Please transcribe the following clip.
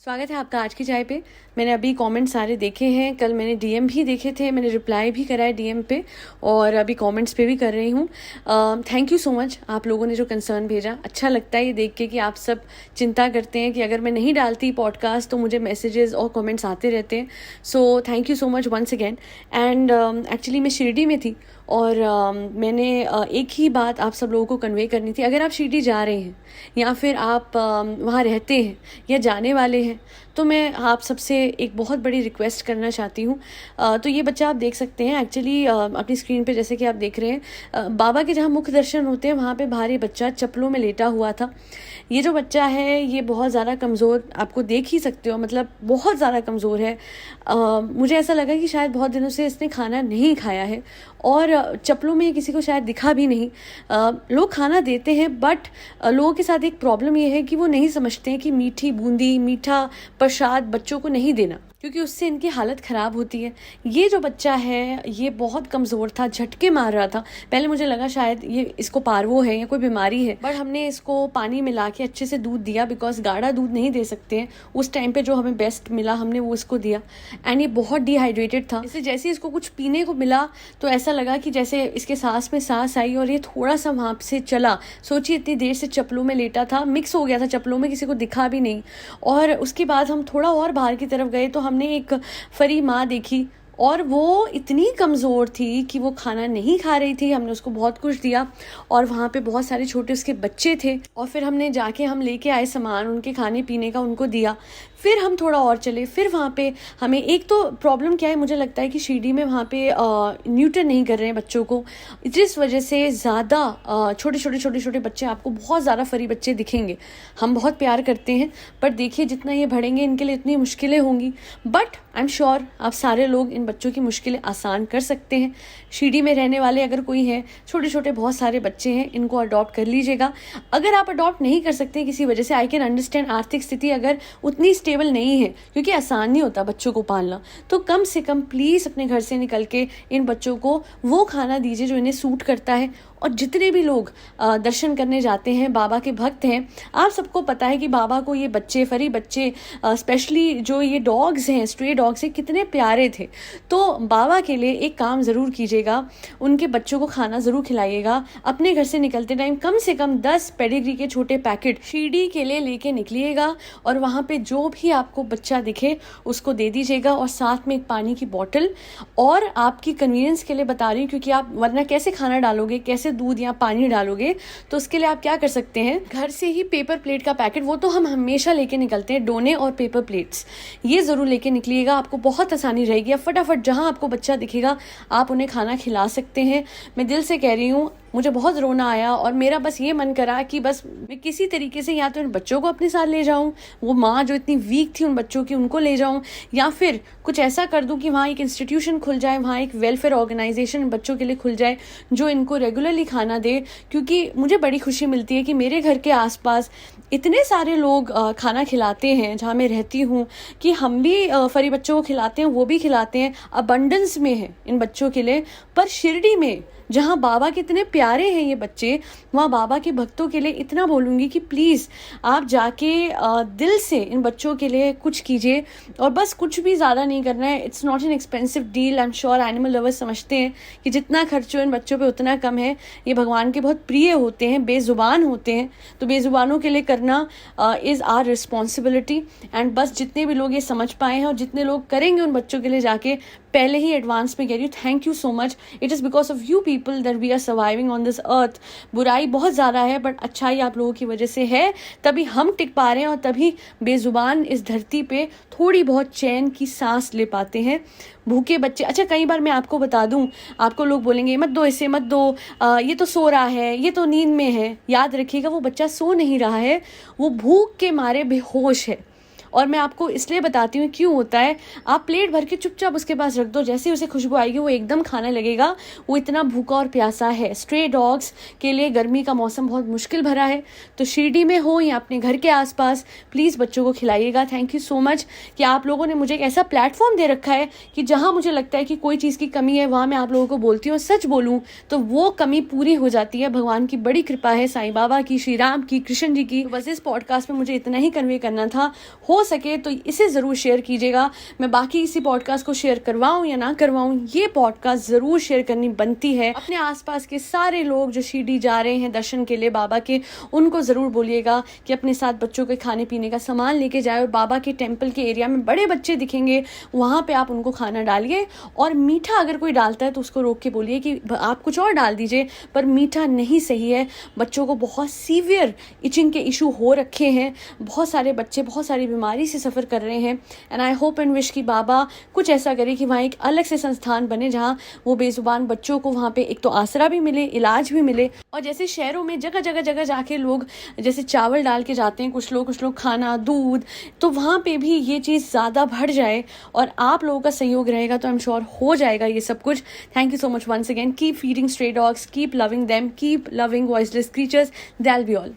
स्वागत है आपका आज की चाय पे। मैंने अभी कमेंट सारे देखे हैं, कल मैंने डीएम भी देखे थे, मैंने रिप्लाई भी करा है डीएम पे और अभी कमेंट्स पे भी कर रही हूँ। थैंक यू सो मच आप लोगों ने जो कंसर्न भेजा। अच्छा लगता है ये देख के कि आप सब चिंता करते हैं कि अगर मैं नहीं डालती पॉडकास्ट तो मुझे मैसेजेस और कमेंट्स आते रहते हैं। So thank you so much once again. And actually मैं शिरडी में थी और मैंने एक ही बात आप सब लोगों को कन्वे करनी थी। अगर आप शिरडी जा रहे हैं या फिर आप वहाँ रहते हैं या जाने वाले हैं तो मैं आप सबसे एक बहुत बड़ी रिक्वेस्ट करना चाहती हूँ। तो ये बच्चा आप देख सकते हैं एक्चुअली अपनी स्क्रीन पे, जैसे कि आप देख रहे हैं बाबा के जहाँ मुख्य दर्शन होते हैं वहाँ पे भारी बच्चा चप्पलों में लेटा हुआ था। ये जो बच्चा है ये बहुत ज़्यादा कमज़ोर, आपको देख ही सकते हो, मतलब बहुत ज़्यादा कमज़ोर है। मुझे ऐसा लगा कि शायद बहुत दिनों से इसने खाना नहीं खाया है और चप्पलों में किसी को शायद दिखा भी नहीं। लोग खाना देते हैं बट लोगों के साथ एक प्रॉब्लम ये है कि वो नहीं समझते हैं कि मीठी बूंदी, मीठा प्रसाद बच्चों को नहीं देना, क्योंकि उससे इनकी हालत ख़राब होती है। ये जो बच्चा है ये बहुत कमज़ोर था, झटके मार रहा था। पहले मुझे लगा शायद ये इसको पार्वो है या कोई बीमारी है, बट हमने इसको पानी मिला के अच्छे से दूध दिया, बिकॉज गाढ़ा दूध नहीं दे सकते हैं। उस टाइम पे जो हमें बेस्ट मिला हमने वो इसको दिया। एंड ये बहुत डिहाइड्रेटेड था, इससे जैसे इसको कुछ पीने को मिला तो ऐसा लगा कि जैसे इसके सांस में सांस आई और ये थोड़ा सा वहाँ से चला। सोचिए इतनी देर से चप्पलों में लेटा था, मिक्स हो गया था चप्पलों में, किसी को दिखा भी नहीं। और उसके बाद हम थोड़ा और बाहर की तरफ गए तो हमने एक फरी माँ देखी और वो इतनी कमज़ोर थी कि वो खाना नहीं खा रही थी। हमने उसको बहुत कुछ दिया और वहाँ पे बहुत सारे छोटे उसके बच्चे थे और फिर हमने जाके हम लेके आए सामान उनके खाने पीने का, उनको दिया। फिर हम थोड़ा और चले, फिर वहाँ पे हमें एक तो प्रॉब्लम क्या है, मुझे लगता है कि शिरडी में वहाँ पे न्यूटर नहीं कर रहे हैं बच्चों को, जिस वजह से ज़्यादा छोटे बच्चे आपको बहुत ज़्यादा फरी बच्चे दिखेंगे। हम बहुत प्यार करते हैं पर देखिए जितना ये बढ़ेंगे इनके लिए इतनी मुश्किलें होंगी, बट आई एम श्योर आप सारे लोग इन बच्चों की मुश्किलें आसान कर सकते हैं। शिरडी में रहने वाले अगर कोई है, छोटे बहुत सारे बच्चे हैं, इनको अडॉप्ट कर लीजिएगा। अगर आप अडॉप्ट नहीं कर सकते किसी वजह से, आई कैन अंडरस्टैंड, आर्थिक स्थिति अगर उतनी स्टेबल नहीं है, क्योंकि आसान नहीं होता बच्चों को पालना, तो कम से कम प्लीज़ अपने घर से निकल के इन बच्चों को वो खाना दीजिए जो इन्हें सूट करता है। और जितने भी लोग दर्शन करने जाते हैं, बाबा के भक्त हैं, आप सबको पता है कि बाबा को ये बच्चे, फरी बच्चे, स्पेशली जो ये डॉग्स हैं, स्ट्रे डॉग्स हैं, कितने प्यारे थे। तो बाबा के लिए एक काम ज़रूर कीजिएगा, उनके बच्चों को खाना ज़रूर खिलाइएगा। अपने घर से निकलते टाइम कम से कम 10 पेडिग्री के छोटे पैकेट शिरडी के लिए लेके निकलिएगा और वहाँ पे जो भी आपको बच्चा दिखे उसको दे दीजिएगा और साथ में एक पानी की बॉटल। और आपकी कन्वीनियंस के लिए बता रही हूँ, क्योंकि आप वरना कैसे खाना डालोगे, कैसे दूध या पानी डालोगे, तो उसके लिए आप क्या कर सकते हैं, घर से ही पेपर प्लेट का पैकेट, वो तो हम हमेशा लेके निकलते हैं, डोने और पेपर प्लेट्स, ये ज़रूर लेके निकलिएगा। आपको बहुत आसानी रहेगी। अब फटाफट जहाँ आपको बच्चा दिखेगा आप उन्हें खाना खिला सकते हैं। मैं दिल से कह रही हूँ, मुझे बहुत रोना आया और मेरा बस ये मन करा कि बस मैं किसी तरीके से या तो इन बच्चों को अपने साथ ले जाऊं, वो माँ जो इतनी वीक थी उन बच्चों की उनको ले जाऊं, या फिर कुछ ऐसा कर दूं कि वहाँ एक इंस्टीट्यूशन खुल जाए, वहाँ एक वेलफेयर ऑर्गेनाइजेशन बच्चों के लिए खुल जाए जो इनको रेगुलरली खाना दे। क्योंकि मुझे बड़ी खुशी मिलती है कि मेरे घर के आसपास इतने सारे लोग खाना खिलाते हैं जहाँ मैं रहती हूँ, कि हम भी फरी बच्चों को खिलाते हैं, वो भी खिलाते हैं, अबंडेंस में है इन बच्चों के लिए। पर शिरडी में जहाँ बाबा के इतने प्यारे हैं ये बच्चे, वहाँ बाबा के भक्तों के लिए इतना बोलूँगी कि प्लीज़ आप जाके दिल से इन बच्चों के लिए कुछ कीजिए। और बस कुछ भी ज़्यादा नहीं करना है, it's not an expensive deal. I am sure animal lovers समझते हैं कि जितना खर्च हो इन बच्चों पे उतना कम है। ये भगवान के बहुत प्रिय होते हैं, बेज़ुबान होते हैं, तो बेज़ुबानों के लिए करना इज़ आवर रिस्पॉन्सिबिलिटी। एंड बस जितने भी लोग ये समझ पाए हैं और जितने लोग करेंगे उन बच्चों के लिए जाके, पहले ही एडवांस में कह रही हूँ thank you so much. It is because of you people that we are surviving on this earth. बुराई बहुत ज़्यादा है बट अच्छाई आप लोगों की वजह से है, तभी हम टिक पा रहे हैं और तभी बेजुबान इस धरती पे थोड़ी बहुत चैन की सांस ले पाते हैं। भूखे बच्चे, अच्छा कई बार मैं आपको बता दूं, आपको लोग बोलेंगे मत दो, इसे मत दो, ये तो सो रहा है, ये तो नींद में है। याद रखिएगा वो बच्चा सो नहीं रहा है, वो भूख के मारे बेहोश है। और मैं आपको इसलिए बताती हूँ क्यों होता है। आप प्लेट भर के चुपचाप उसके पास रख दो, जैसे उसे खुशबू आएगी वो एकदम खाने लगेगा, वो इतना भूखा और प्यासा है। स्ट्रे डॉग्स के लिए गर्मी का मौसम बहुत मुश्किल भरा है, तो शिरडी में हो या अपने घर के आसपास प्लीज़ बच्चों को खिलाइएगा। थैंक यू सो मच कि आप लोगों ने मुझे एक ऐसा प्लेटफॉर्म दे रखा है कि जहाँ मुझे लगता है कि कोई चीज़ की कमी है वहाँ मैं आप लोगों को बोलती हूँ। सच बोलूँ तो वो कमी पूरी हो जाती है। भगवान की बड़ी कृपा है, साईं बाबा की, श्री राम की, कृष्ण जी की। बस इस पॉडकास्ट में मुझे इतना ही कन्वे करना था। हो सके तो इसे ज़रूर शेयर कीजिएगा। मैं बाकी इसी पॉडकास्ट को शेयर करवाऊँ या ना करवाऊँ, ये पॉडकास्ट ज़रूर शेयर करनी बनती है। अपने आसपास के सारे लोग जो शिरडी जा रहे हैं दर्शन के लिए बाबा के, उनको ज़रूर बोलिएगा कि अपने साथ बच्चों के खाने पीने का सामान लेके जाए, और बाबा के टेम्पल के एरिया में बड़े बच्चे दिखेंगे, वहाँ पे आप उनको खाना डालिए। और मीठा अगर कोई डालता है तो उसको रोक के बोलिए कि आप कुछ और डाल दीजिए, पर मीठा नहीं सही है। बच्चों को बहुत सीवियर इचिंग के इशू हो रखे हैं, बहुत सारे बच्चे बहुत सारी बीमारी से सफ़र कर रहे हैं। And I hope and wish कि बाबा कुछ ऐसा करे कि वहाँ एक अलग से संस्थान बने जहाँ वो बेजुबान बच्चों को वहाँ पे एक तो आसरा भी मिले, इलाज भी मिले। और जैसे शहरों में जगह जगह जगह जाके लोग जैसे चावल डाल के जाते हैं कुछ लोग खाना, दूध, तो वहाँ पे भी ये चीज़ ज़्यादा बढ़ जाए और आप लोगों का सहयोग रहेगा तो आई एम श्योर हो जाएगा ये सब कुछ। Thank you so much once again. Keep feeding stray dogs, keep loving them, keep loving voiceless creatures, that will be all.